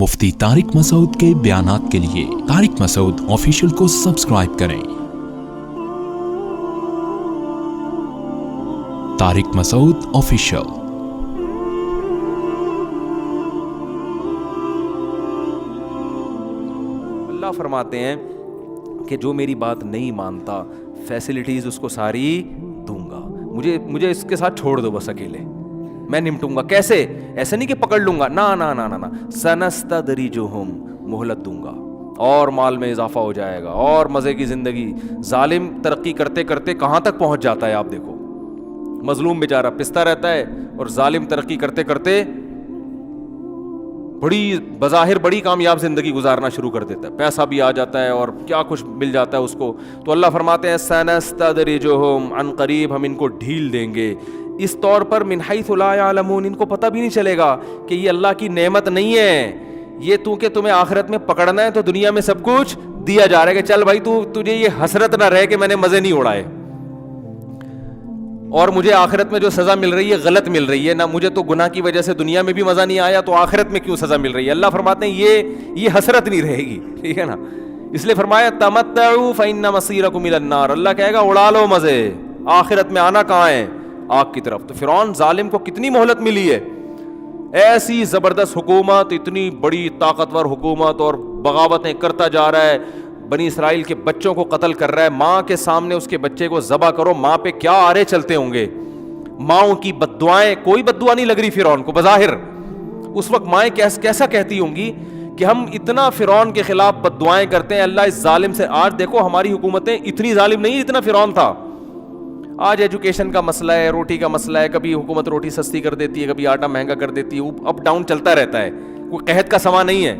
مفتی طارق مسعود کے بیانات کے لیے طارق مسعود آفیشیل کو سبسکرائب کریں۔ طارق مسعود آفیشیل۔ اللہ فرماتے ہیں کہ جو میری بات نہیں مانتا فیسلٹیز اس کو ساری دوں گا، مجھے اس کے ساتھ چھوڑ دو بس اکیلے، میں نمٹوں گا۔ کیسے؟ ایسے نہیں کہ پکڑ لوں گا، نا نا نا نا نا، سنستدرجہم، مہلت دوں گا اور مال میں اضافہ ہو جائے گا اور مزے کی زندگی۔ ظالم ترقی کرتے کرتے کہاں تک پہنچ جاتا ہے آپ دیکھو، مظلوم بیچارہ پستا رہتا ہے اور ظالم ترقی کرتے کرتے بظاہر بڑی کامیاب زندگی گزارنا شروع کر دیتا ہے، پیسہ بھی آ جاتا ہے اور کیا کچھ مل جاتا ہے اس کو۔ تو اللہ فرماتے ہیں سنستدرجہم، عن قریب ہم ان کو ڈھیل دیں گے، اس طور پر من حیث لا یعلمون، ان کو پتہ بھی نہیں چلے گا کہ یہ اللہ کی نعمت نہیں ہے، یہ تو کہ تمہیں آخرت میں پکڑنا ہے تو دنیا میں سب کچھ دیا جا رہا ہے کہ چل بھائی تجھے یہ حسرت نہ رہے کہ میں نے مزے نہیں اڑائے اور مجھے آخرت میں جو سزا مل رہی ہے غلط مل رہی ہے، نہ مجھے تو گناہ کی وجہ سے دنیا میں بھی مزہ نہیں آیا تو آخرت میں کیوں سزا مل رہی ہے۔ اللہ فرماتے ہیں یہ حسرت نہیں رہے گی، ٹھیک ہے نا، اس لیے فرمایا تمتعوا فإن مصيركم إلى النار، اللہ کہے گا اڑا لو مزے، آخرت میں آنا کہاں ہے؟ آگ کی طرف۔ تو فرعون ظالم کو کتنی مہلت ملی ہے، ایسی زبردست حکومت، اتنی بڑی طاقتور حکومت، اور بغاوتیں کرتا جا رہا ہے، بنی اسرائیل کے بچوں کو قتل کر رہا ہے، ماں کے سامنے اس کے بچے کو ذبح کرو، ماں پہ کیا آرے چلتے ہوں گے، ماؤں کی بددعائیں، کوئی بددعا نہیں لگ رہی فرعون کو بظاہر، اس وقت مائیں کیسا کہتی ہوں گی کہ ہم اتنا فرعون کے خلاف بددعائیں کرتے ہیں، اللہ اس ظالم سے۔ آج دیکھو ہماری حکومتیں اتنی ظالم نہیں جتنا فرعون تھا۔ آج ایجوکیشن کا مسئلہ ہے، روٹی کا مسئلہ ہے، کبھی حکومت روٹی سستی کر دیتی ہے، کبھی آٹا مہنگا کر دیتی ہے، اپ ڈاؤن چلتا رہتا ہے، کوئی قحط کا سما نہیں ہے۔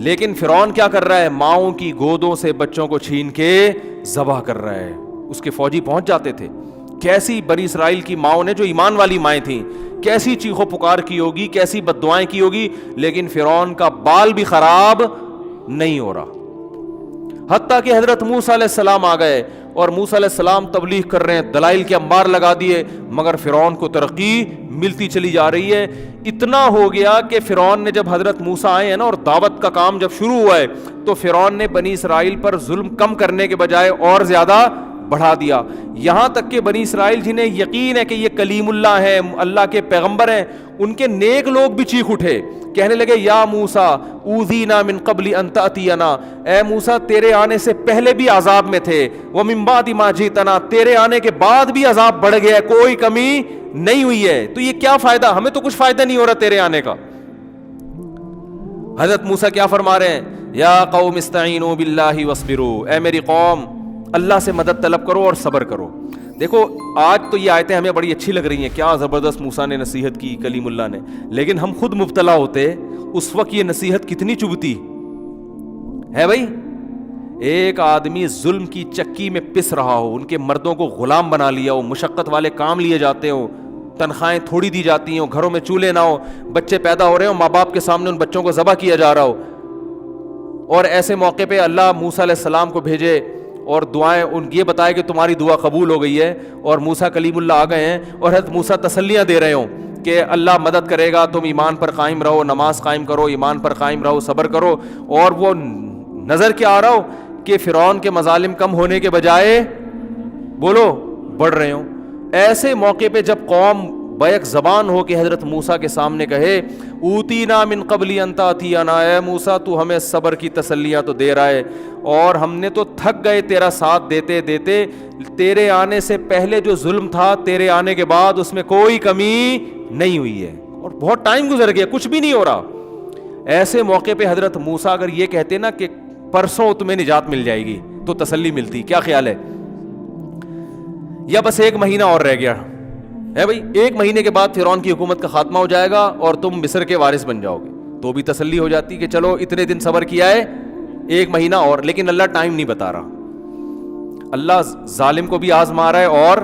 لیکن فرعون کیا کر رہا ہے؟ ماؤں کی گودوں سے بچوں کو چھین کے ذبح کر رہا ہے۔ اس کے فوجی پہنچ جاتے تھے، کیسی بنی اسرائیل کی ماؤں نے، جو ایمان والی مائیں تھیں، کیسی چیخو پکار کی ہوگی، کیسی بددعائیں کی ہوگی، لیکن فرعون کا بال بھی خراب نہیں ہو رہا۔ حتیٰ کہ حضرت موسیٰ علیہ السلام آ گئے اور موسیٰ علیہ السلام تبلیغ کر رہے ہیں، دلائل کے انبار لگا دیے، مگر فرعون کو ترقی ملتی چلی جا رہی ہے۔ اتنا ہو گیا کہ فرعون نے جب حضرت موسیٰ آئے ہیں نا اور دعوت کا کام جب شروع ہوا ہے تو فرعون نے بنی اسرائیل پر ظلم کم کرنے کے بجائے اور زیادہ بڑھا دیا، یہاں تک کہ بنی اسرائیل جنہیں یقین ہے کہ یہ کلیم اللہ ہے، اللہ کے پیغمبر ہیں، ان کے نیک لوگ بھی چیخ اٹھے، کہنے لگے یا موسیٰ اوذینا من قبل ان تأتینا، اے موسیٰ تیرے آنے سے پہلے بھی عذاب میں تھے، ومن بعد ما جئتنا، تیرے آنے کے بعد بھی عذاب بڑھ گیا ہے، کوئی کمی نہیں ہوئی ہے، تو یہ کیا فائدہ، ہمیں تو کچھ فائدہ نہیں ہو رہا تیرے آنے کا۔ حضرت موسیٰ کیا فرما رہے ہیں؟ یا قوم استعینوا باللہ واصبروا، اے میری قوم اللہ سے مدد طلب کرو اور صبر کرو۔ دیکھو آج تو یہ آیتیں ہمیں بڑی اچھی لگ رہی ہیں، کیا زبردست موسیٰ نے نصیحت کی، کلیم اللہ نے، لیکن ہم خود مبتلا ہوتے اس وقت یہ نصیحت کتنی چبھتی ہے بھائی۔ ایک آدمی ظلم کی چکی میں پس رہا ہو، ان کے مردوں کو غلام بنا لیا ہو، مشقت والے کام لیے جاتے ہوں، تنخواہیں تھوڑی دی جاتی ہوں، گھروں میں چولہے نہ ہو، بچے پیدا ہو رہے ہوں، ماں باپ کے سامنے ان بچوں کو ذبح کیا جا رہا ہو، اور ایسے موقع پہ اللہ موسیٰ علیہ السلام کو بھیجے اور دعائیں ان یہ بتائے کہ تمہاری دعا قبول ہو گئی ہے، اور موسیٰ کلیم اللہ آ گئے ہیں اور حضرت موسیٰ تسلیاں دے رہے ہوں کہ اللہ مدد کرے گا، تم ایمان پر قائم رہو، نماز قائم کرو، ایمان پر قائم رہو، صبر کرو، اور وہ نظر کیا آ رہا ہو کہ فرعون کے مظالم کم ہونے کے بجائے بولو بڑھ رہے ہوں۔ ایسے موقع پہ جب قوم بیک زبان ہو کہ حضرت موسیٰ کے سامنے کہے اوتینا من قبل ان تأتینا، اے موسیٰ تو ہمیں صبر کی تسلیاں تو دے رہا ہے اور ہم نے تو تھک گئے تیرا ساتھ دیتے دیتے، تیرے آنے سے پہلے جو ظلم تھا تیرے آنے کے بعد اس میں کوئی کمی نہیں ہوئی ہے، اور بہت ٹائم گزر گیا کچھ بھی نہیں ہو رہا۔ ایسے موقع پہ حضرت موسیٰ اگر یہ کہتے نا کہ پرسوں تمہیں نجات مل جائے گی تو تسلی ملتی، کیا خیال ہے؟ یا بس ایک مہینہ اور رہ گیا ہے بھائی، ایک مہینے کے بعد فرعون کی حکومت کا خاتمہ ہو جائے گا اور تم مصر کے وارث بن جاؤ گے، تو بھی تسلی ہو جاتی کہ چلو اتنے دن صبر کیا ہے، ایک مہینہ اور۔ لیکن اللہ ٹائم نہیں بتا رہا، اللہ ظالم کو بھی آزما رہا ہے اور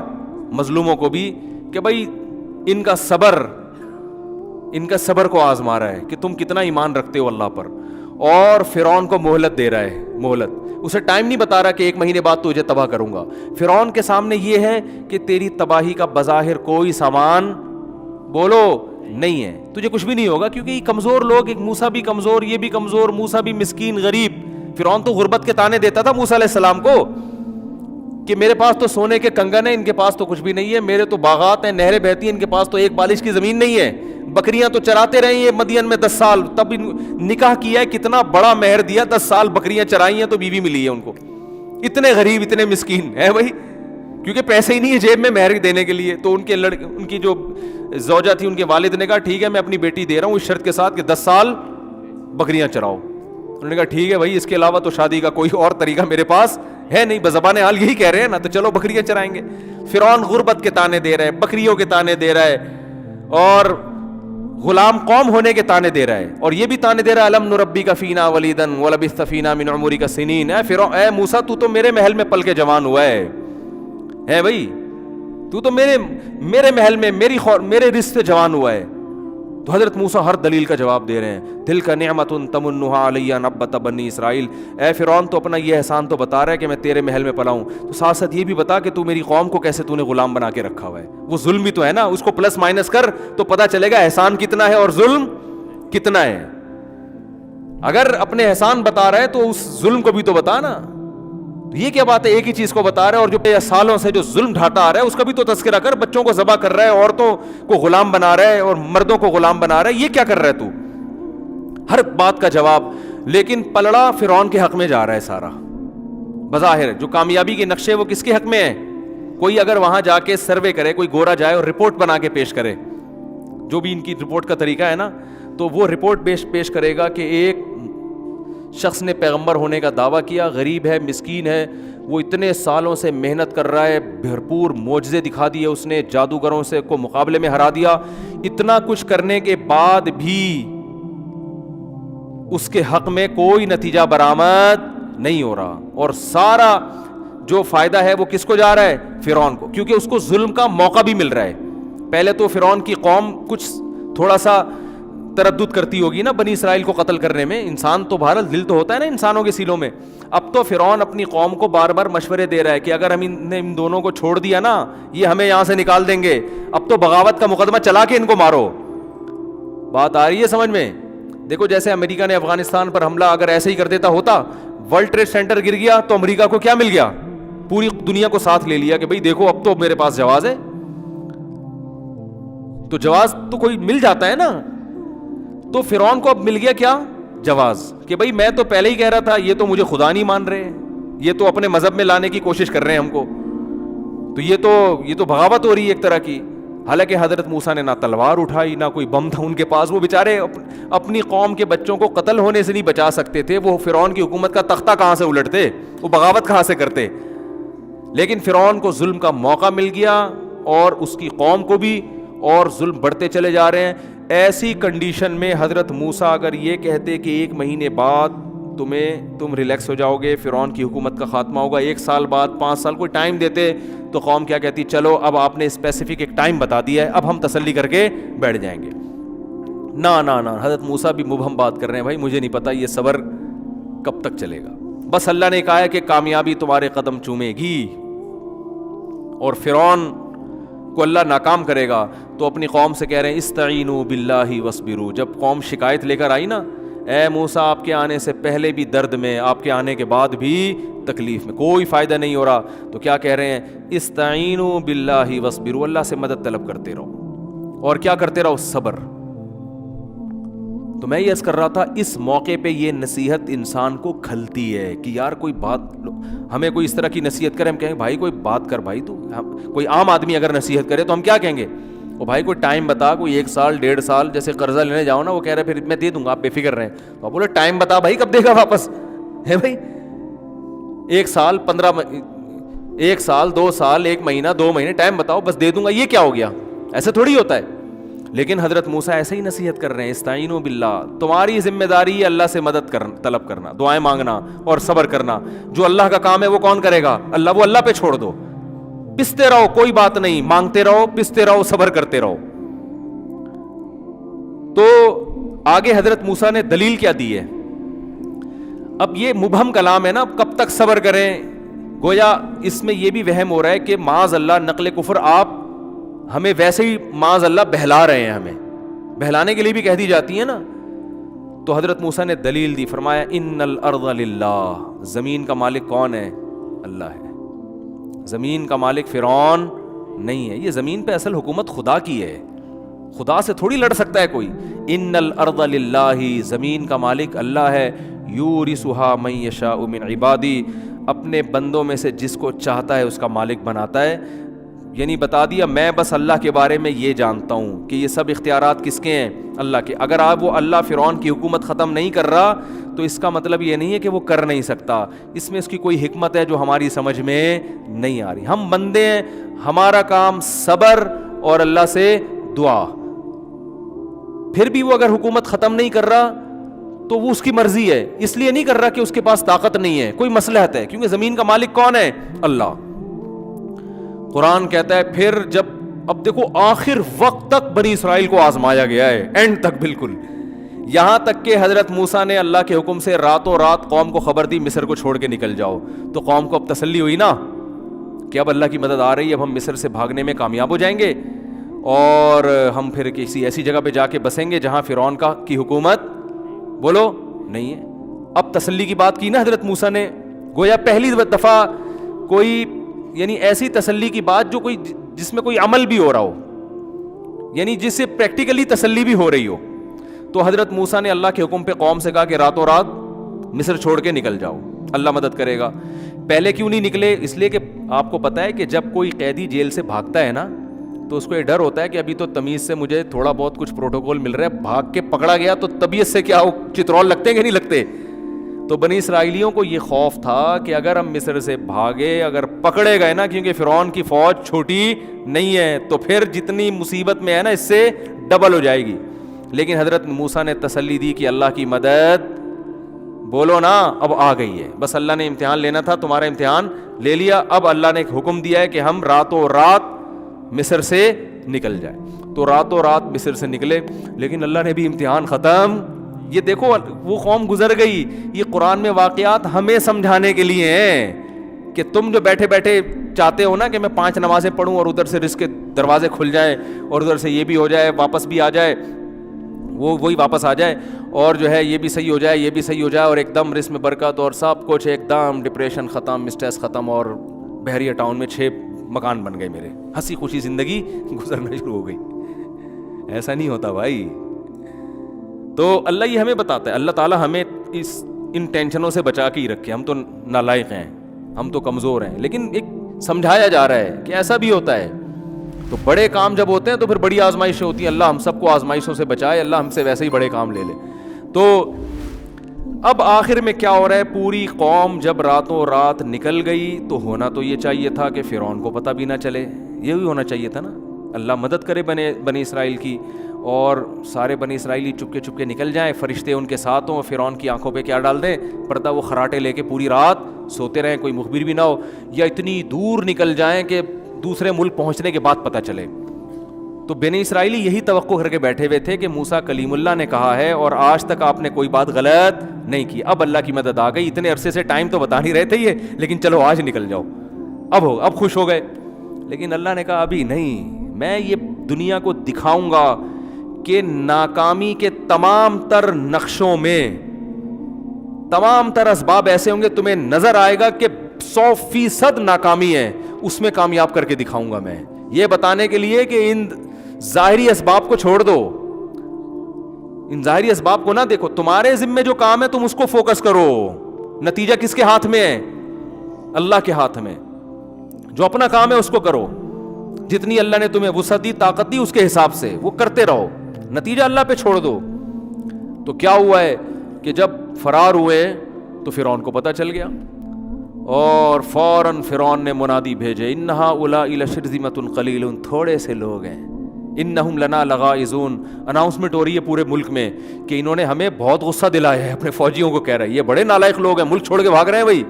مظلوموں کو بھی، کہ بھائی ان کا صبر کو آزما رہا ہے کہ تم کتنا ایمان رکھتے ہو اللہ پر، اور فرعون کو مہلت دے رہا ہے، مہلت، اسے ٹائم نہیں بتا رہا کہ ایک مہینے بعد تجھے تباہ کروں گا۔ فرعون کے سامنے یہ ہے کہ تیری تباہی کا بظاہر کوئی سامان بولو نہیں ہے, تجھے کچھ بھی نہیں ہوگا, کیونکہ یہ کمزور لوگ, ایک موسیٰ بھی کمزور, یہ بھی کمزور, موسیٰ بھی مسکین غریب. فرعون تو غربت کے تانے دیتا تھا موسیٰ علیہ السلام کو کہ میرے پاس تو سونے کے کنگن ہیں, ان کے پاس تو کچھ بھی نہیں ہے, میرے تو باغات ہیں, نہریں بہتی ہیں, ان کے پاس تو ایک بالش کی زمین نہیں ہے, بکریاں تو چراتے رہے ہیں مدین میں 10 سال, تب نکاح کیا ہے, کتنا بڑا مہر دیا, 10 سال بکریاں چرائی ہیں تو بیوی ملی ہے ان کو. اتنے غریب, اتنے مسکین ہے بھائی, کیونکہ پیسے ہی نہیں ہے جیب میں مہر دینے کے لیے. تو ان کی جو زوجہ تھی, ان کے والد نے کہا ٹھیک ہے میں اپنی بیٹی دے رہا ہوں اس شرط کے ساتھ کہ 10 سال بکریاں چراؤ. انہوں نے کہا ٹھیک ہے بھائی, اس کے علاوہ تو شادی کا کوئی اور طریقہ میرے پاس ہے نہیں, بزبان حال یہی کہہ رہے ہیں نا, تو چلو بکریاں چرائیں گے. فرعون غربت کے تانے دے رہا ہے, بکریوں کے تانے دے رہا ہے, اور غلام قوم ہونے کے تانے دے رہا ہے, اور یہ بھی تانے دے رہا ہے الم نربی فینا ولیدا ولبثت فینا من عمرک سنین. اے موسیٰ تو میرے محل میں پل کے جوان ہوا ہے بھائی, تو میرے محل میں میرے رزق سے جوان ہوا ہے. تو حضرت موسیٰ ہر دلیل کا جواب دے رہے ہیں. تلک نعمت تمنھا علی ان عبدت بنی اسرائیل. اے فرعون تو اپنا یہ احسان تو بتا رہا ہے کہ میں تیرے محل میں پلا ہوں, تو ساتھ ساتھ یہ بھی بتا کہ تو میری قوم کو کیسے تو نے غلام بنا کے رکھا ہوا ہے. وہ ظلم بھی تو ہے نا, اس کو پلس مائنس کر تو پتا چلے گا احسان کتنا ہے اور ظلم کتنا ہے. اگر اپنے احسان بتا رہا ہے تو اس ظلم کو بھی تو بتا نا. یہ کیا بات ہے, ایک ہی چیز کو بتا رہا ہے, اور جو سالوں سے جو ظلم ڈھاتا آ رہا ہے اس کا بھی تو تذکرہ کر. بچوں کو ذبح کر رہا ہے, عورتوں کو غلام بنا رہا ہے, اور مردوں کو غلام بنا رہا ہے, یہ کیا کر رہا ہے تو؟ ہر بات کا جواب. لیکن پلڑا فرعون کے حق میں جا رہا ہے سارا. بظاہر جو کامیابی کے نقشے وہ کس کے حق میں ہیں؟ کوئی اگر وہاں جا کے سروے کرے, کوئی گورا جائے اور رپورٹ بنا کے پیش کرے, جو بھی ان کی رپورٹ کا طریقہ ہے نا, تو وہ رپورٹ پیش کرے گا کہ ایک شخص نے پیغمبر ہونے کا دعویٰ کیا, غریب ہے, مسکین ہے, وہ اتنے سالوں سے محنت کر رہا ہے, بھرپور معجزے دکھا دیے اس نے, جادوگروں سے کو مقابلے میں ہرا دیا, اتنا کچھ کرنے کے بعد بھی اس کے حق میں کوئی نتیجہ برآمد نہیں ہو رہا, اور سارا جو فائدہ ہے وہ کس کو جا رہا ہے؟ فرعون کو, کیونکہ اس کو ظلم کا موقع بھی مل رہا ہے. پہلے تو فرعون کی قوم کچھ تھوڑا سا تردد کرتی ہوگی نا بنی اسرائیل کو قتل کرنے میں, انسان تو بہرحال دل تو ہوتا ہے نا انسانوں کے سیلوں میں. اب تو فرعون اپنی قوم کو بار بار مشورے دے رہا ہے کہ اگر ہم ان دونوں کو چھوڑ دیا نا, یہ ہمیں یہاں سے نکال دیں گے, اب تو بغاوت کا مقدمہ چلا کے ان کو مارو. بات آ رہی ہے سمجھ میں؟ دیکھو جیسے امریکہ نے افغانستان پر حملہ اگر ایسے ہی کر دیتا ہوتا, ورلڈ ٹریڈ سینٹر گر گیا تو امریکہ کو کیا مل گیا؟ پوری دنیا کو ساتھ لے لیا کہ بھئی دیکھو اب تو میرے پاس جواز ہے. تو جواز تو کوئی مل جاتا ہے نا. تو فرعون کو اب مل گیا کیا؟ جواز, کہ بھئی میں تو پہلے ہی کہہ رہا تھا, یہ تو مجھے خدا نہیں مان رہے, یہ تو اپنے مذہب میں لانے کی کوشش کر رہے ہیں ہم کو, تو یہ تو بغاوت ہو رہی ہے ایک طرح کی. حالانکہ حضرت موسیٰ نے نہ تلوار اٹھائی, نہ کوئی بم تھا ان کے پاس, وہ بیچارے اپنی قوم کے بچوں کو قتل ہونے سے نہیں بچا سکتے تھے, وہ فرعون کی حکومت کا تختہ کہاں سے الٹتے, وہ بغاوت کہاں سے کرتے. لیکن فرعون کو ظلم کا موقع مل گیا, اور اس کی قوم کو بھی, اور ظلم بڑھتے چلے جا رہے ہیں. ایسی کنڈیشن میں حضرت موسیٰ اگر یہ کہتے کہ 1 مہینے بعد تم ریلیکس ہو جاؤ گے, فرعون کی حکومت کا خاتمہ ہوگا, 1 سال بعد, 5 سال, کوئی ٹائم دیتے, تو قوم کیا کہتی, چلو اب آپ نے اسپیسیفک ایک ٹائم بتا دیا ہے, اب ہم تسلی کر کے بیٹھ جائیں گے. نہ حضرت موسیٰ بھی مبہم بات کر رہے ہیں, بھائی مجھے نہیں پتا یہ صبر کب تک چلے گا, بس اللہ نے کہا ہے کہ کامیابی تمہارے قدم چومے گی. اور فرعون کو اللہ ناکام کرے گا, تو اپنی قوم سے کہہ رہے ہیں استعینوا باللہ واصبروا. جب قوم شکایت لے کر آئی نا, اے موسیٰ آپ کے آنے سے پہلے بھی درد میں, آپ کے آنے کے بعد بھی تکلیف میں, کوئی فائدہ نہیں ہو رہا, تو کیا کہہ رہے ہیں, استعینوا باللہ واصبروا, اللہ سے مدد طلب کرتے رہو, اور کیا کرتے رہو, صبر. تو میں یہ عرض کر رہا تھا, اس موقع پہ یہ نصیحت انسان کو کھلتی ہے کہ یار کوئی بات, ہمیں کوئی اس طرح کی نصیحت کرے, ہم کہیں بھائی کوئی بات کر بھائی, تو کوئی عام آدمی اگر نصیحت کرے تو ہم کیا کہیں گے, وہ بھائی کوئی ٹائم بتا, کوئی 1 سال 1.5 سال, جیسے قرضہ لینے جاؤ نا, وہ کہہ رہے پھر میں دے دوں گا, آپ بے فکر رہیں, تو آپ بولے ٹائم بتا بھائی کب دے گا واپس, ہے بھائی 1 سال 1 سال 2 سال 1 مہینہ 2 مہینے ٹائم بتاؤ, بس دے دوں گا, یہ کیا ہو گیا, ایسے تھوڑی ہوتا ہے. لیکن حضرت موسیٰ ایسے ہی نصیحت کر رہے ہیں, استعینوا باللہ, تمہاری ذمہ داری ہے اللہ سے مدد طلب کرنا, دعائیں مانگنا اور صبر کرنا. جو اللہ کا کام ہے وہ کون کرے گا, اللہ, وہ اللہ پہ چھوڑ دو, پستے رہو, کوئی بات نہیں, مانگتے رہو, پستے رہو, صبر کرتے رہو. تو آگے حضرت موسیٰ نے دلیل کیا دی ہے. اب یہ مبہم کلام ہے نا, کب تک صبر کریں, گویا اس میں یہ بھی وہم ہو رہا ہے کہ معاذ اللہ نقل کفر, آپ ہمیں ویسے ہی معاذ اللہ بہلا رہے ہیں ہمیں, بہلانے کے لیے بھی کہہ دی جاتی ہیں نا. تو حضرت موسیٰ نے دلیل دی, فرمایا ان الارض للہ, زمین کا مالک کون ہے؟ اللہ ہے. زمین کا مالک فرعون نہیں ہے. یہ زمین پہ اصل حکومت خدا کی ہے, خدا سے تھوڑی لڑ سکتا ہے کوئی. ان الارض للہ, زمین کا مالک اللہ ہے. یورثھا من یشاء من عبادی, اپنے بندوں میں سے جس کو چاہتا ہے اس کا مالک بناتا ہے. یعنی بتا دیا میں بس اللہ کے بارے میں یہ جانتا ہوں کہ یہ سب اختیارات کس کے ہیں؟ اللہ کے. اگر آپ وہ اللہ فرعون کی حکومت ختم نہیں کر رہا تو اس کا مطلب یہ نہیں ہے کہ وہ کر نہیں سکتا. اس میں اس کی کوئی حکمت ہے جو ہماری سمجھ میں نہیں آ رہی. ہم بندے ہیں, ہمارا کام صبر اور اللہ سے دعا. پھر بھی وہ اگر حکومت ختم نہیں کر رہا تو وہ اس کی مرضی ہے, اس لیے نہیں کر رہا کہ اس کے پاس طاقت نہیں ہے, کوئی مصلحت ہے, کیونکہ زمین کا مالک کون ہے؟ اللہ. قرآن کہتا ہے پھر جب, اب دیکھو آخر وقت تک بنی اسرائیل کو آزمایا گیا ہے, اینڈ تک بالکل, یہاں تک کہ حضرت موسیٰ نے اللہ کے حکم سے راتوں رات قوم کو خبر دی مصر کو چھوڑ کے نکل جاؤ. تو قوم کو اب تسلی ہوئی نا کہ اب اللہ کی مدد آ رہی ہے, اب ہم مصر سے بھاگنے میں کامیاب ہو جائیں گے اور ہم پھر کسی ایسی جگہ پہ جا کے بسیں گے جہاں فرعون کی حکومت بولو نہیں ہے. اب تسلی کی بات کی نا حضرت موسیٰ نے, گویا پہلی دفعہ کوئی یعنی ایسی تسلی کی بات جو کوئی جس میں کوئی عمل بھی ہو رہا ہو, یعنی جس سے پریکٹیکلی تسلی بھی ہو رہی ہو. تو حضرت موسیٰ نے اللہ کے حکم پہ قوم سے کہا کہ راتوں رات مصر چھوڑ کے نکل جاؤ, اللہ مدد کرے گا. پہلے کیوں نہیں نکلے؟ اس لیے کہ آپ کو پتہ ہے کہ جب کوئی قیدی جیل سے بھاگتا ہے نا تو اس کو یہ ڈر ہوتا ہے کہ ابھی تو تمیز سے مجھے تھوڑا بہت کچھ پروٹوکول مل رہا ہے, بھاگ کے پکڑا گیا تو طبیعت سے کیا ہو, چترول لگتے ہیں کہ نہیں لگتے. تو بنی اسرائیلیوں کو یہ خوف تھا کہ اگر ہم مصر سے بھاگے, اگر پکڑے گئے نا, کیونکہ فرعون کی فوج چھوٹی نہیں ہے, تو پھر جتنی مصیبت میں ہے نا اس سے ڈبل ہو جائے گی. لیکن حضرت موسیٰ نے تسلی دی کہ اللہ کی مدد بولو نا اب آ گئی ہے, بس اللہ نے امتحان لینا تھا, تمہارا امتحان لے لیا. اب اللہ نے ایک حکم دیا ہے کہ ہم راتوں رات مصر سے نکل جائیں. تو راتوں رات مصر سے نکلے, لیکن اللہ نے بھی امتحان ختم. یہ دیکھو وہ قوم گزر گئی. یہ قرآن میں واقعات ہمیں سمجھانے کے لیے ہیں کہ تم جو بیٹھے بیٹھے چاہتے ہو نا کہ میں 5 نمازیں پڑھوں اور ادھر سے رزق کے دروازے کھل جائیں اور ادھر سے یہ بھی ہو جائے, واپس بھی آ جائے, وہی واپس آ جائے, اور جو ہے یہ بھی صحیح ہو جائے, یہ بھی صحیح ہو جائے, اور ایک دم رزق میں برکت اور سب کچھ ایک دم, ڈپریشن ختم, اسٹریس ختم, اور بحریہ ٹاؤن میں 6 مکان بن گئے میرے, ہنسی خوشی زندگی گزرنا شروع ہو گئی. ایسا نہیں ہوتا بھائی. تو اللہ یہ ہمیں بتاتا ہے, اللہ تعالیٰ ہمیں ان ٹینشنوں سے بچا کے ہی رکھے. ہم تو نالائق ہیں, ہم تو کمزور ہیں, لیکن ایک سمجھایا جا رہا ہے کہ ایسا بھی ہوتا ہے. تو بڑے کام جب ہوتے ہیں تو پھر بڑی آزمائشیں ہوتی ہیں. اللہ ہم سب کو آزمائشوں سے بچائے, اللہ ہم سے ویسے ہی بڑے کام لے لے. تو اب آخر میں کیا ہو رہا ہے, پوری قوم جب راتوں رات نکل گئی تو ہونا تو یہ چاہیے تھا کہ فرعون کو پتہ بھی نہ چلے, یہ بھی ہونا چاہیے تھا نا. اللہ مدد کرے بنی اسرائیل کی, اور سارے بنی اسرائیلی چپکے چپکے نکل جائیں, فرشتے ان کے ساتھ ہوں, فرعون کی آنکھوں پہ کیا ڈال دیں, پردہ, وہ خراٹے لے کے پوری رات سوتے رہیں, کوئی مخبر بھی نہ ہو, یا اتنی دور نکل جائیں کہ دوسرے ملک پہنچنے کے بعد پتہ چلے. تو بنی اسرائیلی یہی توقع کر کے بیٹھے ہوئے تھے کہ موسیٰ کلیم اللہ نے کہا ہے اور آج تک آپ نے کوئی بات غلط نہیں کی. اب اللہ کی مدد آ گئی. اتنے عرصے سے ٹائم تو بتا نہیں رہے تھے یہ, لیکن چلو آج نکل جاؤ, اب خوش ہو گئے. لیکن اللہ نے کہا ابھی نہیں, میں یہ دنیا کو دکھاؤں گا کہ ناکامی کے تمام تر نقشوں میں تمام تر اسباب ایسے ہوں گے, تمہیں نظر آئے گا کہ 100% ناکامی ہے, اس میں کامیاب کر کے دکھاؤں گا میں. یہ بتانے کے لیے کہ ان ظاہری اسباب کو چھوڑ دو, ان ظاہری اسباب کو نہ دیکھو, تمہارے ذمے جو کام ہے تم اس کو فوکس کرو. نتیجہ کس کے ہاتھ میں ہے؟ اللہ کے ہاتھ میں. جو اپنا کام ہے اس کو کرو, جتنی اللہ نے تمہیں وسعت دی, طاقت دی, اس کے حساب سے وہ کرتے رہو, نتیجہ اللہ پہ چھوڑ دو. تو کیا ہوا ہے کہ جب فرار ہوئے تو فرعون کو پتہ چل گیا, اور فوراً فرعون نے منادی بھیجے, انہا اولئک لشرذمۃ قلیلون, تھوڑے سے لوگ ہیں, انہم لنا لغائظون. اناؤنسمنٹ ہو رہی ہے پورے ملک میں کہ انہوں نے ہمیں بہت غصہ دلایا ہے. اپنے فوجیوں کو کہہ رہا ہے یہ بڑے نالائق لوگ ہیں, ملک چھوڑ کے بھاگ رہے ہیں بھائی,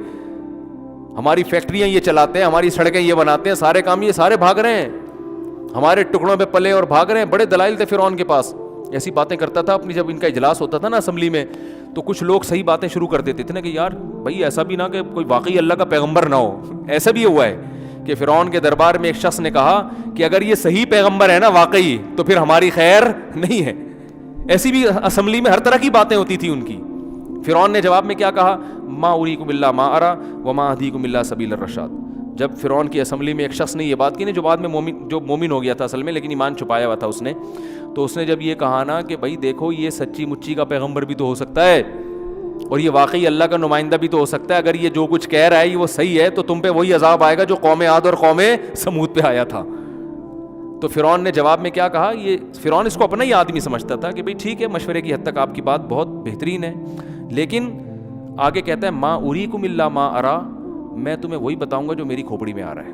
ہماری فیکٹریاں یہ چلاتے ہیں, ہماری سڑکیں یہ بناتے ہیں, سارے کام یہ سارے بھاگ رہے ہیں, ہمارے ٹکڑوں پہ پلے اور بھاگ رہے ہیں. بڑے دلائل تھے فرعون کے پاس. ایسی باتیں کرتا تھا اپنی, جب ان کا اجلاس ہوتا تھا نا اسمبلی میں, تو کچھ لوگ صحیح باتیں شروع کر دیتے تھے نا کہ یار بھائی ایسا بھی نہ کہ کوئی واقعی اللہ کا پیغمبر نہ ہو. ایسا بھی ہوا ہے کہ فرعون کے دربار میں ایک شخص نے کہا کہ اگر یہ صحیح پیغمبر ہے نا واقعی, تو پھر ہماری خیر نہیں ہے. ایسی بھی اسمبلی میں ہر طرح کی باتیں ہوتی تھی ان کی. فرعون نے جواب میں کیا کہا؟ ما اریکم الا ما ارا وما اہدیکم الا سبیل الرشاد. جب فرعون کی اسمبلی میں ایک شخص نے یہ بات کی نا, جو بعد میں مومن ہو گیا تھا اصل میں, لیکن ایمان چھپایا ہوا تھا اس نے, تو اس نے جب یہ کہا نا کہ بھائی دیکھو یہ سچی مچی کا پیغمبر بھی تو ہو سکتا ہے اور یہ واقعی اللہ کا نمائندہ بھی تو ہو سکتا ہے, اگر یہ جو کچھ کہہ رہا ہے وہ صحیح ہے تو تم پہ وہی عذاب آئے گا جو قوم عاد اور قوم سمود پہ آیا تھا. تو فرعون نے جواب میں کیا کہا؟ یہ فرعون اس کو اپنا ہی آدمی سمجھتا تھا کہ بھئی ٹھیک ہے, مشورے کی حد تک آپ کی بات بہت بہترین ہے, لیکن آگے کہتا ہے ما اریکم الا ما ارا, میں تمہیں وہی بتاؤں گا جو میری کھوپڑی میں آ رہا ہے,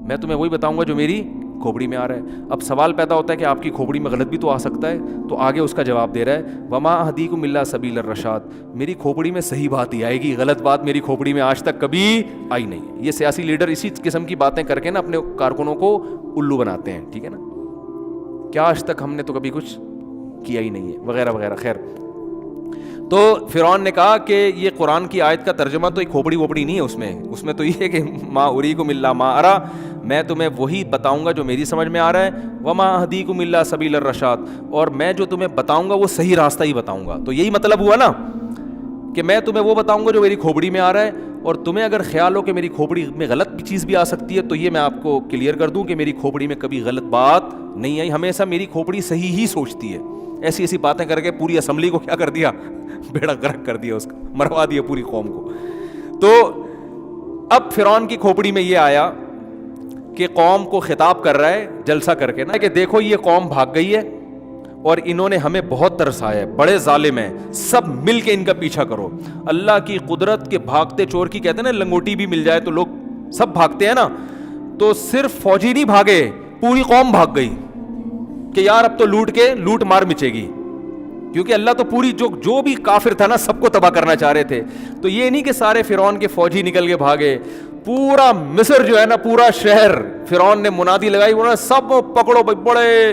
میں تمہیں وہی بتاؤں گا جو میری کھوپڑی میں آ رہا ہے. اب سوال پیدا ہوتا ہے کہ آپ کی کھوپڑی میں غلط بھی تو آ سکتا ہے, تو آگے اس کا جواب دے رہا ہے وما اہدیکم الا سبیل الرشاد, میری کھوپڑی میں صحیح بات ہی آئے گی, غلط بات میری کھوپڑی میں آج تک کبھی آئی نہیں. یہ سیاسی لیڈر اسی قسم کی باتیں کر کے نا اپنے کارکنوں کو الو بناتے ہیں, ٹھیک ہے نا, کیا آج تک ہم نے تو کبھی کچھ کیا ہی نہیں ہے وغیرہ وغیرہ. خیر, تو فرعون نے کہا کہ یہ قرآن کی آیت کا ترجمہ تو ایک کھوپڑی ووپڑی نہیں ہے, اس میں تو یہ ہے کہ ما اریکم الا ما ارا, میں تمہیں وہی بتاؤں گا جو میری سمجھ میں آ رہا ہے, وما اہدیکم الا سبیل الرشاد, اور میں جو تمہیں بتاؤں گا وہ صحیح راستہ ہی بتاؤں گا. تو یہی مطلب ہوا نا کہ میں تمہیں وہ بتاؤں گا جو میری کھوپڑی میں آ رہا ہے, اور تمہیں اگر خیال ہو کہ میری کھوپڑی میں غلط چیز بھی آ سکتی ہے تو یہ میں آپ کو کلیئر کر دوں کہ میری کھوپڑی میں کبھی غلط بات نہیں آئی, ہمیشہ میری کھوپڑی صحیح ہی سوچتی ہے. ایسی ایسی باتیں کر کے پوری اسمبلی کو کیا کر دیا, بیڑا غرق کر دیا, اس کا مروا دیا پوری قوم کو. تو اب فرعون کی کھوپڑی میں یہ آیا کہ قوم کو خطاب کر رہا ہے جلسہ کر کے نا کہ دیکھو یہ قوم بھاگ گئی ہے اور انہوں نے ہمیں بہت ترسایا ہے, بڑے ظالم ہیں, سب مل کے ان کا پیچھا کرو. اللہ کی قدرت کے بھاگتے چور کی کہتے ہیں نا, لنگوٹی بھی مل جائے تو لوگ سب بھاگتے ہیں نا, تو صرف فوجی نہیں بھاگے, پوری قوم بھاگ گئی کہ یار اب تو لوٹ مار مچے گی, کیونکہ اللہ تو پوری جو بھی کافر تھا نا سب کو تباہ کرنا چاہ رہے تھے. تو یہ نہیں کہ سارے فرعون کے فوجی نکل کے بھاگے, پورا مصر جو ہے نا, پورا شہر فرعون نے منادی لگائی, انہوں نے سب پکڑو بھائی, بڑے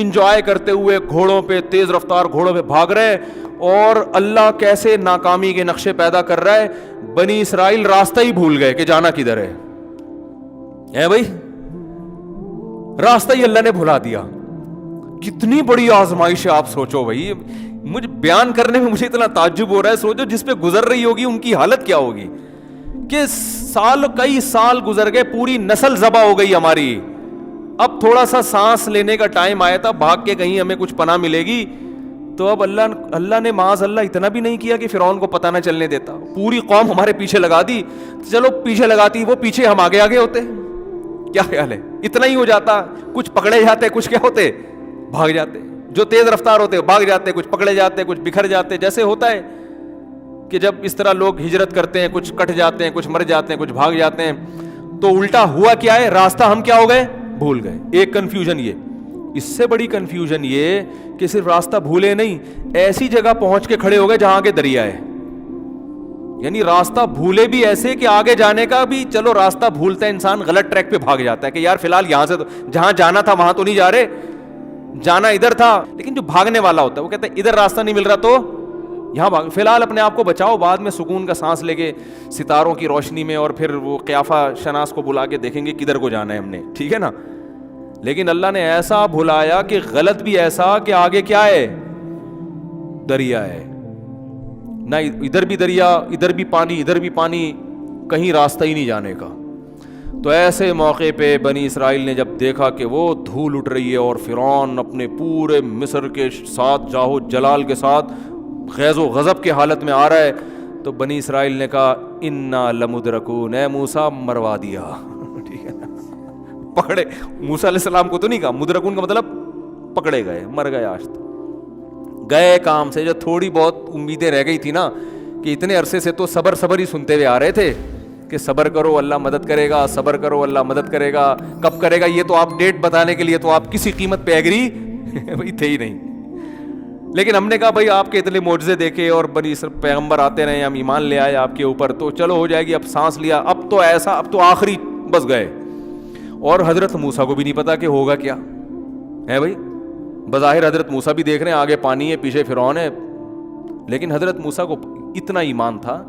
انجوائے کرتے ہوئے گھوڑوں پہ, تیز رفتار گھوڑوں پہ بھاگ رہے, اور اللہ کیسے ناکامی کے نقشے پیدا کر رہا ہے. بنی اسرائیل راستہ ہی بھول گئے کہ جانا کدھر ہے بھائی, راستہ ہی اللہ نے بھلا دیا. کتنی بڑی آزمائش ہے, آپ سوچو بھائی, مجھے بیان کرنے میں مجھے اتنا تعجب ہو رہا ہے. سوچو جس پہ گزر رہی ہوگی ان کی حالت کیا ہوگی کہ کئی سال گزر گئے, پوری نسل ذبح ہو گئی ہماری, اب تھوڑا سا سانس لینے کا ٹائم آیا تھا, بھاگ کے کہیں ہمیں کچھ پناہ ملے گی, تو اب اللہ نے معاذ اللہ اتنا بھی نہیں کیا کہ فرعون کو پتہ نہ چلنے دیتا, پوری قوم ہمارے پیچھے لگا دی. چلو پیچھے لگاتی وہ, پیچھے ہم آگے ہوتے, کیا خیال ہے, اتنا ہی ہو جاتا, کچھ پکڑے جاتے, کچھ کیا ہوتے, بھاگ جاتے, جو تیز رفتار ہوتے بھاگ جاتے, کچھ پکڑے جاتے, کچھ بکھر جاتے. جیسے ہوتا ہے کہ جب اس طرح لوگ ہجرت کرتے ہیں, کچھ کٹ جاتے ہیں, کچھ مر جاتے ہیں, کچھ بھاگ جاتے ہیں, تو الٹا ہوا کیا ہے, راستہ ہم کیا ہو گئے, بھول گئے. ایک کنفیوژن یہ, اس سے بڑی کنفیوژن یہ کہ صرف راستہ بھولے نہیں, ایسی جگہ پہنچ کے کھڑے ہو گئے جہاں آگے دریا ہے. یعنی راستہ بھولے بھی ایسے کہ آگے جانے کا بھی, چلو راستہ بھولتا ہے انسان, غلط ٹریک پہ بھاگ جاتا ہے کہ یار فی الحال یہاں سے تو جہاں جانا تھا وہاں تو نہیں جا رہے, جانا ادھر تھا. لیکن جو بھاگنے والا ہوتا ہے وہ کہتا ہے ادھر راستہ نہیں مل رہا تو یہاں بھاگ, فی الحال اپنے آپ کو بچاؤ, بعد میں سکون کا سانس لے کے ستاروں کی روشنی میں, اور پھر وہ قیافہ شناس کو بلا کے دیکھیں گے کدھر کو جانا ہے ہم نے, ٹھیک ہے نا. لیکن اللہ نے ایسا بھلایا کہ غلط بھی ایسا کہ آگے کیا ہے, دریا ہے, نہ ادھر بھی دریا, ادھر بھی پانی, ادھر بھی پانی, کہیں راستہ ہی نہیں جانے کا. تو ایسے موقع پہ بنی اسرائیل نے جب دیکھا کہ وہ دھول اٹھ رہی ہے اور فرعون اپنے پورے مصر کے ساتھ جاہو جلال کے ساتھ غیظ و غضب کے حالت میں آ رہا ہے, تو بنی اسرائیل نے کہا انا لمدرکون, اے موسیٰ مروا دیا, ٹھیک ہے نا, پکڑے. موسیٰ علیہ السلام کو تو نہیں کہا, مدرکون کا مطلب پکڑے گئے, مر گئے, آج تک گئے کام سے. جو تھوڑی بہت امیدیں رہ گئی تھی نا, کہ اتنے عرصے سے تو صبر ہی سنتے ہوئے آ رہے تھے کہ صبر کرو اللہ مدد کرے گا, صبر کرو اللہ مدد کرے گا, کب کرے گا یہ تو آپ ڈیٹ بتانے کے لیے تو آپ کسی قیمت پہ ایگری بھائی تھے ہی نہیں. لیکن ہم نے کہا بھائی آپ کے اتنے معجزے دیکھے اور بنی پیغمبر آتے رہے, ہم ایمان لے آئے آپ کے اوپر, تو چلو ہو جائے گی. اب سانس لیا, اب تو ایسا, اب تو آخری بس گئے. اور حضرت موسیٰ کو بھی نہیں پتا کہ ہوگا کیا ہے بھائی. بظاہر حضرت موسیٰ بھی دیکھ رہے ہیں آگے پانی ہے, پیچھے فرعون ہے, لیکن حضرت موسیٰ کو اتنا ایمان تھا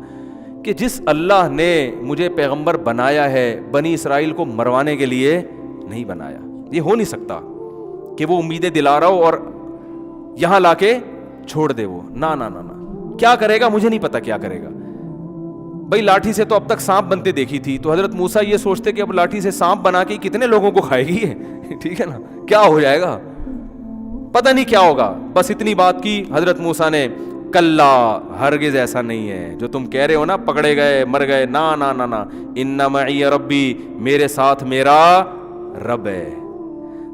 کہ جس اللہ نے مجھے پیغمبر بنایا ہے, بنی اسرائیل کو مروانے کے لیے نہیں بنایا. یہ ہو نہیں سکتا کہ وہ امیدیں دلا رہا ہو اور یہاں لا کے چھوڑ دے وہ. نا نا نا نا, کیا کرے گا مجھے نہیں پتا کیا کرے گا. بھائی لاٹھی سے تو اب تک سانپ بنتے دیکھی تھی, تو حضرت موسیٰ یہ سوچتے کہ اب لاٹھی سے سانپ بنا کے کتنے لوگوں کو کھائے گی یہ, ٹھیک ہے نا, کیا ہو جائے گا, پتہ نہیں کیا ہوگا. بس اتنی بات کی حضرت موسیٰ نے, کلا ہرگز ایسا نہیں ہے جو تم کہہ رہے ہو نا, پکڑے گئے مر گئے, نا نا نا نا, ان معی ربی, میرے ساتھ میرا رب ہے.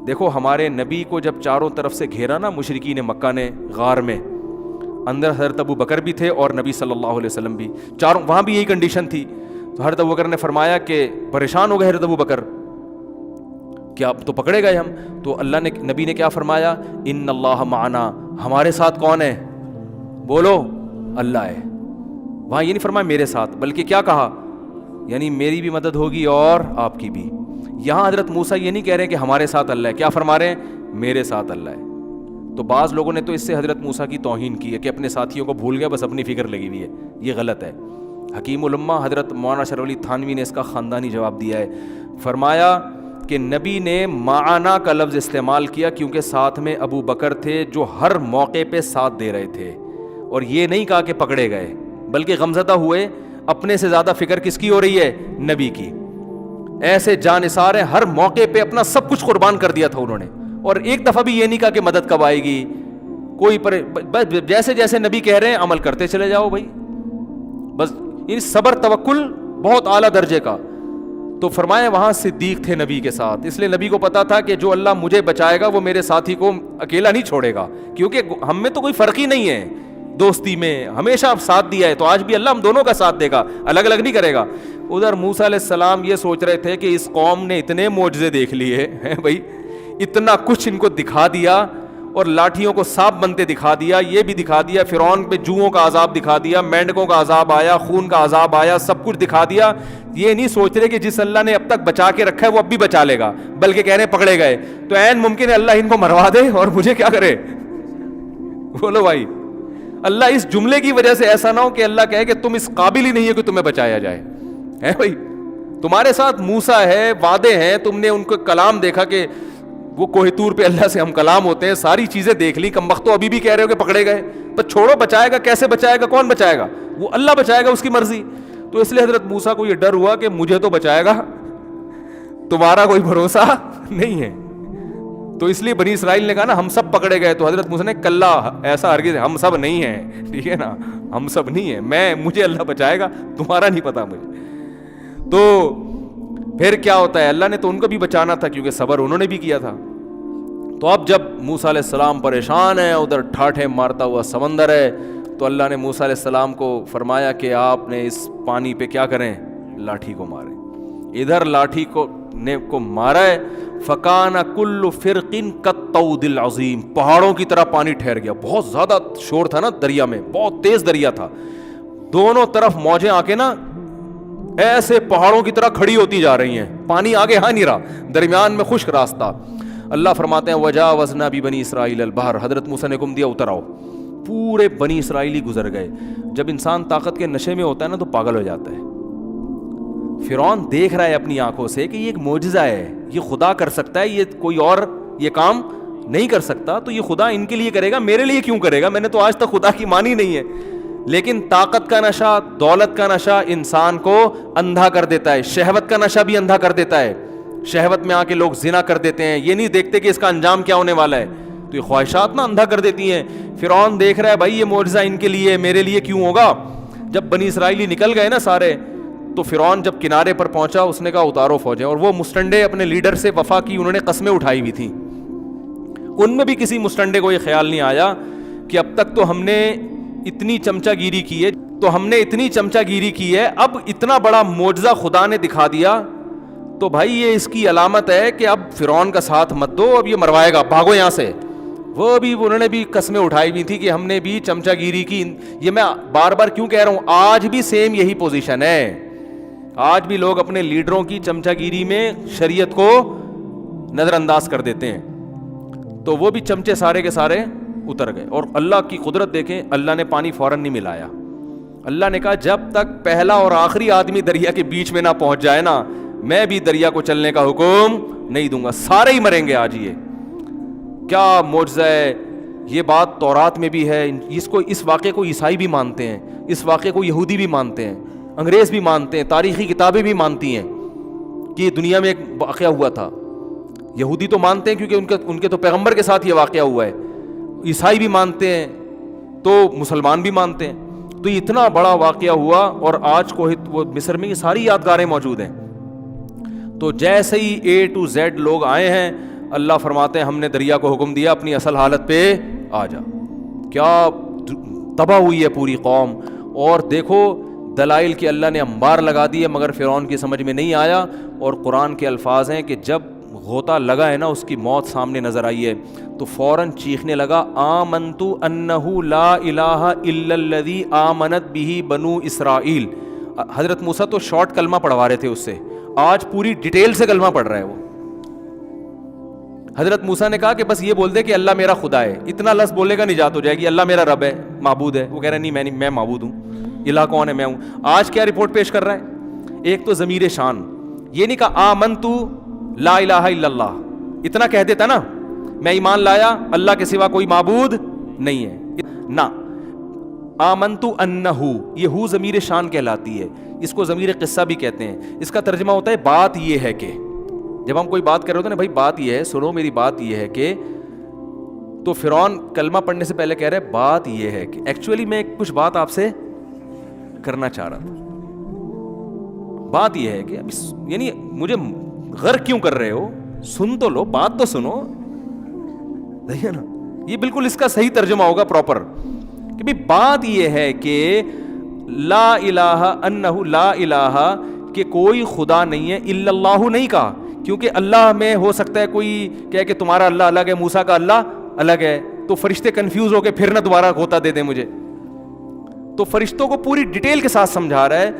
دیکھو ہمارے نبی کو جب چاروں طرف سے گھیرا نا مشرکین مکہ نے غار میں, اندر حضرت ابو بکر بھی تھے اور نبی صلی اللہ علیہ وسلم بھی, چاروں, وہاں بھی یہی کنڈیشن تھی. تو حضرت ابو بکر نے فرمایا کہ پریشان ہو گئے حضرت ابو بکر, کیا اب تو پکڑے گئے ہم. تو اللہ نے, نبی نے کیا فرمایا, ان اللہ معنا, ہمارے ساتھ کون ہے, بولو اللہ ہے. وہاں یہ نہیں فرمایا میرے ساتھ, بلکہ کیا کہا, یعنی میری بھی مدد ہوگی اور آپ کی بھی. یہاں حضرت موسیٰ یہ نہیں کہہ رہے کہ ہمارے ساتھ اللہ ہے, کیا فرما رہے ہیں, میرے ساتھ اللہ ہے. تو بعض لوگوں نے تو اس سے حضرت موسیٰ کی توہین کی ہے کہ اپنے ساتھیوں کو بھول گیا, بس اپنی فکر لگی ہوئی ہے. یہ غلط ہے. حکیم الامہ حضرت مولانا شرف علی تھانوی نے اس کا خاندانی جواب دیا ہے. فرمایا کہ نبی نے معنا کا لفظ استعمال کیا کیونکہ ساتھ میں ابو بکر تھے جو ہر موقع پہ ساتھ دے رہے تھے, اور یہ نہیں کہا کہ پکڑے گئے, بلکہ غمزدہ ہوئے. اپنے سے زیادہ فکر کس کی ہو رہی ہے, نبی کی. ایسے جانثار ہیں, ہر موقع پہ اپنا سب کچھ قربان کر دیا تھا انہوں نے, اور ایک دفعہ بھی یہ نہیں کہا کہ مدد کب آئے گی, کوئی جیسے جیسے نبی کہہ رہے ہیں عمل کرتے چلے جاؤ بھائی, بس یہ صبر توکل بہت اعلیٰ درجے کا. تو فرمائے وہاں صدیق تھے نبی کے ساتھ, اس لیے نبی کو پتا تھا کہ جو اللہ مجھے بچائے گا وہ میرے ساتھی کو اکیلا نہیں چھوڑے گا, کیونکہ ہم میں تو کوئی فرق ہی نہیں ہے, دوستی میں ہمیشہ ساتھ دیا ہے, تو آج بھی اللہ ہم دونوں کا ساتھ دے گا, الگ الگ نہیں کرے گا. ادھر موسیٰ علیہ السلام یہ سوچ رہے تھے کہ اس قوم نے اتنے معجزے دیکھ لیے ہیں بھائی, اتنا کچھ ان کو دکھا دیا, اور لاٹھیوں کو سانپ بنتے دکھا دیا, یہ بھی دکھا دیا, فرعون پہ جوؤں کا عذاب دکھا دیا, مینڈکوں کا عذاب آیا, خون کا عذاب آیا, سب کچھ دکھا دیا. یہ نہیں سوچ رہے کہ جس اللہ نے اب تک بچا کے رکھا ہے وہ اب بھی بچا لے گا, بلکہ کہہ رہے ہیں پکڑے گئے تو عین ممکن ہے اللہ ان کو مروا دے اور مجھے کیا کرے. بولو بھائی, اللہ اس جملے کی وجہ سے ایسا نہ ہو کہ اللہ کہے کہ تم اس قابل ہی نہیں ہے کہ تمہیں بچایا جائے. ہے بھائی, تمہارے ساتھ موسیٰ ہے, وعدے ہیں, تم نے ان کو کلام دیکھا کہ وہ کوہ طور پہ اللہ سے ہم کلام ہوتے ہیں, ساری چیزیں دیکھ لی, کم وقت ابھی بھی کہہ رہے ہو کہ پکڑے گئے, پر چھوڑو, بچائے گا کیسے, بچائے گا کون بچائے گا, وہ اللہ بچائے گا, اس کی مرضی. تو اس لیے حضرت موسیٰ کو یہ ڈر ہوا کہ مجھے تو بچائے گا, تمہارا کوئی بھروسہ نہیں ہے. تو اس لیے بنی اسرائیل نے کہا نا ہم سب پکڑے گئے, تو حضرت موسیٰ نے کلا, ایسا ہرگز, ہم سب نہیں ہیں, ٹھیک ہے نا, ہم سب نہیں ہیں, مجھے اللہ بچائے گا, تمہارا نہیں پتا مجھے. تو پھر کیا ہوتا ہے, اللہ نے تو ان کو بھی بچانا تھا کیونکہ صبر انہوں نے بھی کیا تھا. تو اب جب موسیٰ علیہ السلام پریشان ہیں, ادھر ٹھاٹھے مارتا ہوا سمندر ہے, تو اللہ نے موسیٰ علیہ السلام کو فرمایا کہ آپ نے اس پانی پہ کیا کریں, لاٹھی کو ماریں. ادھر لاٹھی کو مارا ہے, فکان کل فرقن کالطود العظیم, پہاڑوں کی طرح پانی ٹھہر گیا. بہت زیادہ شور تھا نا دریا میں, بہت تیز دریا تھا, دونوں طرف موجیں آ کے نا ایسے پہاڑوں کی طرح کھڑی ہوتی جا رہی ہیں, پانی آگے ہاں نہیں رہا, درمیان میں خشک راستہ. اللہ فرماتے ہیں وجاوزنا ببنی اسرائیل البحر, حضرت موسیٰ نے حکم دیا اتر آؤ, پورے بنی اسرائیلی گزر گئے. جب انسان طاقت کے نشے میں ہوتا ہے نا تو پاگل ہو جاتا ہے. فرعون دیکھ رہا ہے اپنی آنکھوں سے کہ یہ ایک معجزہ ہے, یہ خدا کر سکتا ہے, یہ کوئی اور یہ کام نہیں کر سکتا, تو یہ خدا ان کے لیے کرے گا, میرے لیے کیوں کرے گا, میں نے تو آج تک خدا کی مانی نہیں ہے. لیکن طاقت کا نشہ, دولت کا نشہ انسان کو اندھا کر دیتا ہے, شہوت کا نشہ بھی اندھا کر دیتا ہے. شہوت میں آ کے لوگ زنا کر دیتے ہیں, یہ نہیں دیکھتے کہ اس کا انجام کیا ہونے والا ہے, تو یہ خواہشات نا اندھا کر دیتی ہیں. فرعون دیکھ رہا ہے بھائی یہ معجزہ ان کے لیے, میرے لیے کیوں ہوگا. جب بنی اسرائیلی نکل گئے نا سارے, تو فرعون جب کنارے پر پہنچا اس نے کہا اتارو فوجیں, اور وہ مسٹنڈے اپنے لیڈر سے وفا کی, انہوں نے قسمیں اٹھائی ہوئی تھیں. ان میں بھی کسی مسٹنڈے کو یہ خیال نہیں آیا کہ اب تک تو ہم نے اتنی چمچہ گیری کی ہے, تو ہم نے اتنی چمچہ گیری کی ہے, اب اتنا بڑا معجزہ خدا نے دکھا دیا, تو بھائی یہ اس کی علامت ہے کہ اب فرعون کا ساتھ مت دو, اب یہ مروائے گا, بھاگو یہاں سے. وہ بھی انہوں نے بھی قسمیں اٹھائی ہوئی تھی کہ ہم نے بھی چمچہ گیری کی. یہ میں بار بار کیوں کہہ رہا ہوں, آج بھی سیم یہی پوزیشن ہے, آج بھی لوگ اپنے لیڈروں کی چمچہ گیری میں شریعت کو نظر انداز کر دیتے ہیں. تو وہ بھی چمچے سارے کے سارے اتر گئے, اور اللہ کی قدرت دیکھیں, اللہ نے پانی فوراً نہیں ملایا. اللہ نے کہا جب تک پہلا اور آخری آدمی دریا کے بیچ میں نہ پہنچ جائے نا, میں بھی دریا کو چلنے کا حکم نہیں دوں گا, سارے ہی مریں گے. آج یہ کیا معجزہ ہے, یہ بات تورات میں بھی ہے. اس واقعے کو عیسائی بھی مانتے ہیں, اس واقعے کو یہودی بھی مانتے ہیں, انگریز بھی مانتے ہیں, تاریخی کتابیں بھی مانتی ہیں کہ یہ دنیا میں ایک واقعہ ہوا تھا. یہودی تو مانتے ہیں کیونکہ ان کے تو پیغمبر کے ساتھ یہ واقعہ ہوا ہے, عیسائی بھی مانتے ہیں, تو مسلمان بھی مانتے ہیں. تو یہ اتنا بڑا واقعہ ہوا, اور آج کو وہ مصر میں یہ ساری یادگاریں موجود ہیں. تو جیسے ہی اے ٹو زیڈ لوگ آئے ہیں, اللہ فرماتے ہیں ہم نے دریا کو حکم دیا اپنی اصل حالت پہ آ جا. کیا تباہ ہوئی ہے پوری قوم. اور دیکھو دلائل کہ اللہ نے انبار لگا دیے, مگر فرعون کی سمجھ میں نہیں آیا. اور قرآن کے الفاظ ہیں کہ جب غوطہ لگا ہے نا, اس کی موت سامنے نظر آئی ہے, تو فوراً چیخنے لگا آمنت انہ لا الہ الا الذی آمنت بہ بنو اسرائیل. حضرت موسیٰ تو شارٹ کلمہ پڑھوا رہے تھے اس سے, آج پوری ڈیٹیل سے کلمہ پڑھ رہا ہے وہ. حضرت موسیٰ نے کہا کہ بس یہ بول دے کہ اللہ میرا خدا ہے, اتنا لفظ بولے گا نجات ہو جائے گی. اللہ میرا رب ہے, معبود ہے. وہ کہہ رہا نہیں, میں معبود ہوں. الہ کون ہے؟ میں ہوں. آج کیا رپورٹ پیش کر رہا ہے؟ ایک تو ضمیر شان, یہ نہیں کہا آمنت لا الہ الا اللہ, اتنا کہہ دیتا نا میں ایمان لایا اللہ کے سوا کوئی معبود نہیں ہے, نہ آمنت انہ, یہ ہو ضمیر شان کہلاتی ہے. اس کو ضمیر قصہ بھی کہتے ہیں. اس کا ترجمہ ہوتا ہے بات یہ ہے کہ. جب ہم کوئی بات کر رہے ہوتے ہیں نا, بھائی بات یہ ہے, سنو میری بات یہ ہے کہ, تو فرعون کلمہ پڑھنے سے پہلے کہہ رہے بات یہ ہے کہ. ایکچولی میں کچھ بات آپ سے کرنا چاہ رہا تھا. بات یہ ہے کہ یعنی مجھے غرق کیوں کر رہے ہو, سن تو لو, بات تو سنو. ہے نا, یہ بالکل اس کا صحیح ترجمہ ہوگا پراپر کہ بھی بات یہ ہے کہ لا الہ انہ لا الہ, کہ کوئی خدا نہیں ہے, الا اللہ نہیں کہا, کیونکہ اللہ میں ہو سکتا ہے کوئی کہے کہ تمہارا اللہ الگ ہے, موسیٰ کا اللہ الگ ہے, تو فرشتے کنفیوز ہو کے پھر نہ دوبارہ غوطہ دے دیں مجھے. تو فرشتوں کو پوری ڈیٹیل کے ساتھ سمجھا رہا ہے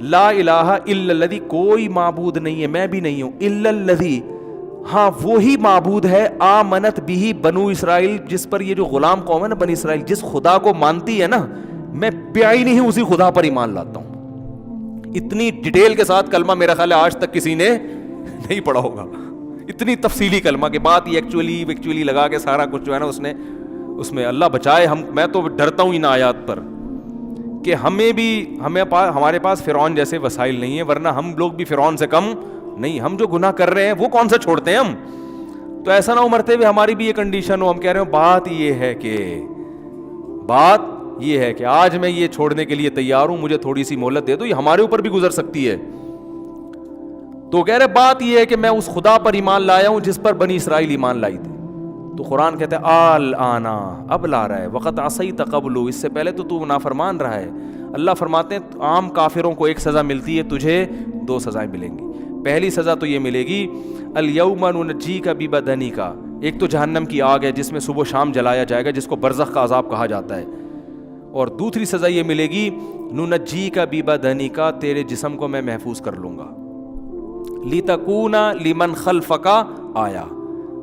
لا الہ الا الذی, کوئی معبود نہیں ہے, میں بھی نہیں ہوں, الا الذی, ہاں وہی معبود ہے, آمنت بہ بنو اسرائیل, جس پر یہ جو غلام قوم ہے نا بنی اسرائیل, جس خدا کو مانتی ہے نا, میں پیائی نہیں ہوں, اسی خدا پر ایمان لاتا ہوں. اتنی ڈیٹیل کے ساتھ کلمہ میرا خیال ہے آج تک کسی نے نہیں پڑھا ہوگا, اتنی تفصیلی کلمہ کے بعد یہ ایکچولی لگا کے سارا کچھ جو ہے نا اس میں اللہ بچائے. میں تو ڈرتا ہوں ان آیات پر کہ ہمارے پاس فرعون جیسے وسائل نہیں ہیں, ورنہ ہم لوگ بھی فرعون سے کم نہیں. ہم جو گناہ کر رہے ہیں وہ کون سا چھوڑتے ہیں ہم. تو ایسا نہ ہو مرتے ہوئے ہماری بھی یہ کنڈیشن ہو, ہم کہہ رہے ہوں بات یہ ہے کہ آج میں یہ چھوڑنے کے لیے تیار ہوں, مجھے تھوڑی سی مہلت دے دو, یہ ہمارے اوپر بھی گزر سکتی ہے. تو کہہ رہے بات یہ ہے کہ میں اس خدا پر ایمان لایا ہوں جس پر بنی اسرائیل ایمان لائی تھی. تو قرآن کہتا ہے آنا, اب لا رہا ہے, وقت عصیت قبل, اس سے پہلے تو نافرمان رہا ہے. اللہ فرماتے ہیں عام کافروں کو ایک سزا ملتی ہے, تجھے 2 سزائیں ملیں گی. پہلی سزا تو یہ ملے گی الیوم ننجیک ببدنک, ایک تو جہنم کی آگ ہے جس میں صبح و شام جلایا جائے گا, جس کو برزخ کا عذاب کہا جاتا ہے. اور دوسری سزا یہ ملے گی ننجیک ببدنک, تیرے جسم کو میں محفوظ کر لوں گا, لتکون لمن خلفک آیا,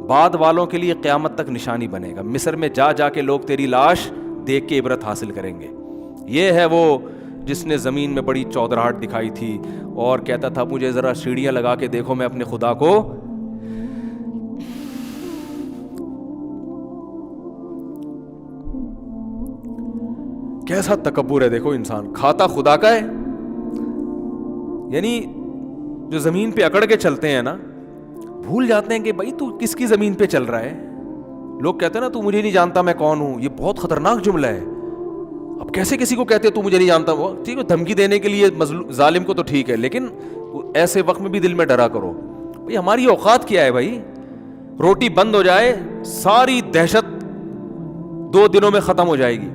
بعد والوں کے لیے قیامت تک نشانی بنے گا. مصر میں جا کے لوگ تیری لاش دیکھ کے عبرت حاصل کریں گے. یہ ہے وہ جس نے زمین میں بڑی چودراہٹ دکھائی تھی اور کہتا تھا مجھے ذرا سیڑھیاں لگا کے دیکھو, میں اپنے خدا کو. کیسا تکبر ہے دیکھو, انسان کھاتا خدا کا ہے. یعنی جو زمین پہ اکڑ کے چلتے ہیں نا, بھول جاتے ہیں کہ بھائی تو کس کی زمین پہ چل رہا ہے. لوگ کہتے ہیں نا تو مجھے نہیں جانتا میں کون ہوں, یہ بہت خطرناک جملہ ہے. اب کیسے کسی کو کہتے تو مجھے نہیں جانتا, وہ ٹھیک ہے دھمکی دینے کے لیے ظالم کو تو ٹھیک ہے, لیکن ایسے وقت میں بھی دل میں ڈرا کرو. بھائی ہماری اوقات کیا ہے بھائی, روٹی بند ہو جائے ساری دہشت 2 دنوں میں ختم ہو جائے گی.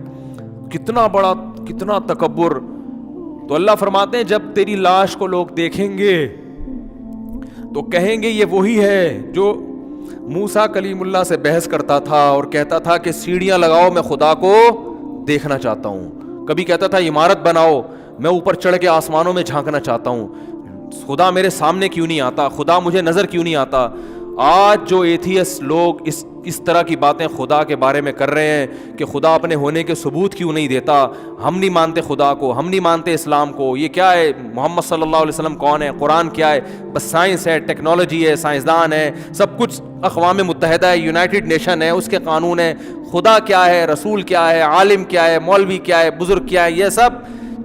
کتنا تکبر. تو اللہ فرماتے ہیں جب تیری لاش کو لوگ دیکھیں گے تو کہیں گے یہ وہی ہے جو موسیٰ کلیم اللہ سے بحث کرتا تھا اور کہتا تھا کہ سیڑھیاں لگاؤ میں خدا کو دیکھنا چاہتا ہوں. کبھی کہتا تھا عمارت بناؤ میں اوپر چڑھ کے آسمانوں میں جھانکنا چاہتا ہوں, خدا میرے سامنے کیوں نہیں آتا, خدا مجھے نظر کیوں نہیں آتا. آج جو ایتھیسٹ لوگ اس طرح کی باتیں خدا کے بارے میں کر رہے ہیں کہ خدا اپنے ہونے کے ثبوت کیوں نہیں دیتا, ہم نہیں مانتے خدا کو, ہم نہیں مانتے اسلام کو, یہ کیا ہے, محمد صلی اللہ علیہ وسلم کون ہے, قرآن کیا ہے, بس سائنس ہے, ٹیکنالوجی ہے, سائنسدان ہے, سب کچھ اقوام متحدہ ہے, یونائٹڈ نیشن ہے, اس کے قانون ہے, خدا کیا ہے, رسول کیا ہے, عالم کیا ہے, مولوی کیا ہے, بزرگ کیا ہے, یہ سب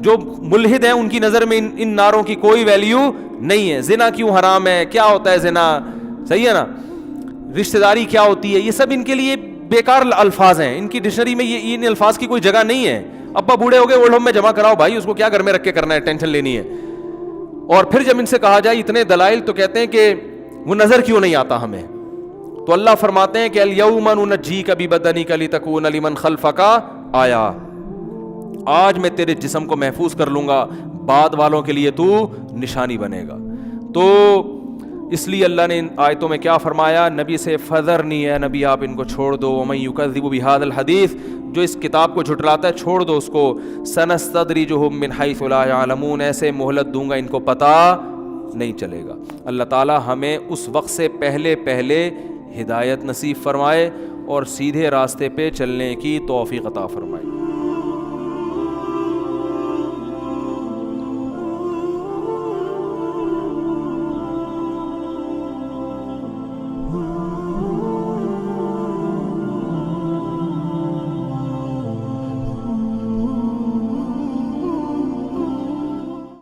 جو ملحد ہیں ان کی نظر میں ان نعروں کی کوئی ویلیو نہیں ہے. زنا کیوں حرام ہے, کیا ہوتا ہے زنا, صحیح ہے نا, رشتہ داری کیا ہوتی ہے, یہ سب ان کے لیے بیکار الفاظ ہیں, ان کی ڈکشنری میں یہ ان الفاظ کی کوئی جگہ نہیں ہے. ابا بوڑھے ہو گئے, اولڈ ہوم میں جمع کراؤ بھائی, اس کو کیا گھر میں رکھ کے کرنا ہے, ٹینشن لینی ہے. اور پھر جب ان سے کہا جائے اتنے دلائل, تو کہتے ہیں کہ وہ نظر کیوں نہیں آتا ہمیں. تو اللہ فرماتے ہیں کہ الیوم ننجیک ببدنک لتکون لمن خلفک آیا, آج میں تیرے جسم کو محفوظ کر لوں گا, بعد والوں کے لیے تو نشانی بنے گا. تو اس لیے اللہ نے ان آیتوں میں کیا فرمایا, نبی سے فذرنی, ہے نبی آپ ان کو چھوڑ دو, ومن یکذب بہذا الحدیث, جو اس کتاب کو جھٹلاتا ہے چھوڑ دو اس کو, سنستدرجہم من حیث لا یعلمون, ایسے مہلت دوں گا ان کو پتہ نہیں چلے گا. اللہ تعالی ہمیں اس وقت سے پہلے ہدایت نصیب فرمائے اور سیدھے راستے پہ چلنے کی توفیق عطا فرمائے.